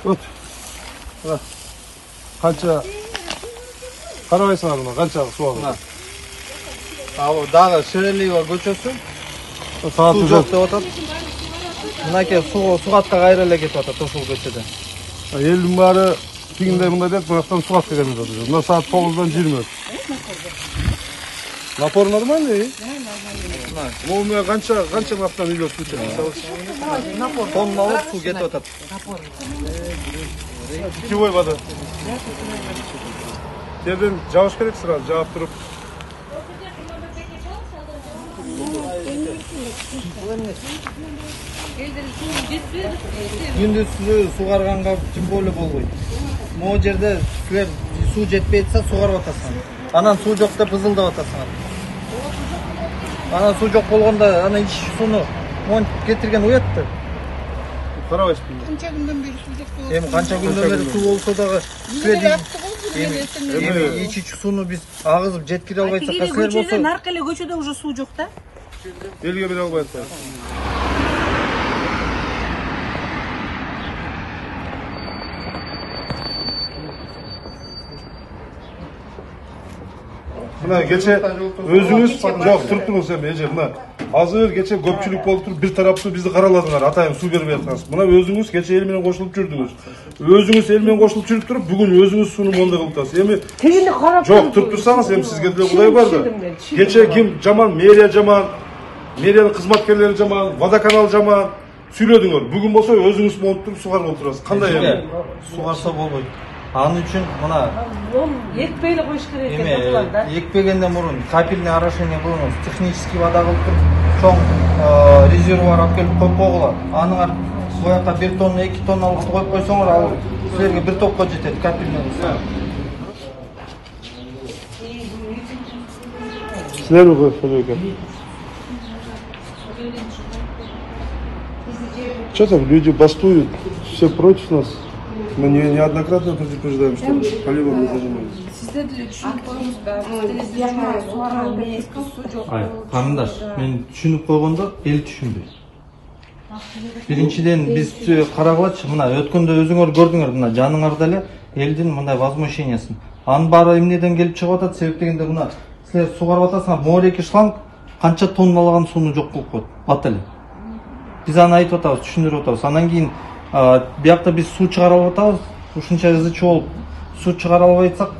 Öt. Qancha qaraysan buni, qancha suv oladi? Abi dağı Şereliyeva ko'chasi. Saat Suv yo'q deb o'tadi. Bunaki suğatka gayrele ketip o'tadi to'shul ko'chada. Elдің bari tenginde bunda deb, buyoqdan suv atib kelgan edi. Bunda saat 9'dan 20. Napor normal mi? Bu qancha vaqtdan uyga suv ketadi? Tonnalab suv ketip o'tadi. Питьевой вода. Yerden жабыш керек сразу, жаап туруп. Gündüz sugarганга тим более болбойт. Могу жерде силер суу жетпей атса сугарып атасың. Анан суу жок деп ызылдап атасың. Анан суу жок болгондо анан ич сууну монтип кетирген уятты. Карабайсың. Qancha kundan beri suv yo'q bo'ldi. Эми канча күндөн бери суу болсо дагы эми ич сууну биз агызып жеткире албайсак силер болсо Наркеле көчөдө уже суу жок да. Elге бере албай атпайбы? Mına geçe özünüz yok turuptunuz hem Ece mına azır geçe köpçülük bolуп туруп bir tarafı bizi karaladыңар атайын суу бербей аткансыз. Мына өзүңүз keçe эл менен кошулуп жүрдүңүз. Өзүңүз эл менен кошулуп жүрүп туруп бүгүн өзүңүз сууну мондай кылып атасыз. Эми жок туруп турсаңыз эми сизге деле Кудай бар да. Keçe ким жаман, мэрия жаман, мэриянын кызматкерлери жаман, водоканал жаман сүйлөдүңөр. Бүгүн болсо өзүңүз монуп туруп сугарып отурасыз. Кандай эми? Сугарса болбойт. Анын үчүн мына Екпейлі қойыш керек екен эме бұларда. екпегенден мурун капельный орошение кылыңыз, технический вода кылып туруп, чоң резервуар алып келип коюп койгула. Аныңар буяка 1 тонна, 2 тонналыкты коюп койсоңор, ал силерге бир топко жетет капельный. Силер mi koyuyorsun? Что там, люди бастуют, все против нас. Мы неоднократно предупреждаем, что поливом не занимаемся. Сіздерді түсініп қойыңыз ба? Біздерді суарған мезгіл су жоқ. Карындаш, мен түшүнүп койгондо эл түшүнбөйт. Биринчиден биз карагылачы, мына өткөндө өзүңөр көрдүңөр, мына жаныңарда эле элдин мындай возмущениясын. Анын баары эмнеден келип чыгып атат? Себеп дегенде мына силер сугарып атасыңар, моореки шланг канча тонналаган сууну жок кылып коет. Бат эле. Биз аны айтып атабыз, түшүндүрүп атабыз. Андан кийин биякта биз суу чыгара алып атабыз. Ушунча ызычы болуп суу чыгара албай атсак,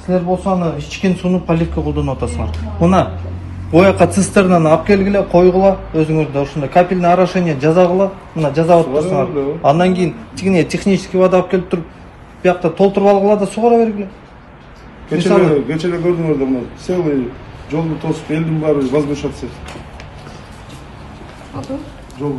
силер болсо аны ичкен сууну поливка колдонуп атасыңар. Мына бояка цистернаны алып келгиле, койгула, өзүңөрдө ушундай капельный орошение жасагыла, мына жасап атасыңар. Андан кийин тигине технический вода алып келип туруп, биякта толтуруп алгыла да сугара бергиле. Geçele gördüğünüz orada mı? Целый жолду тосуп, элдин баары возмущаться. Жол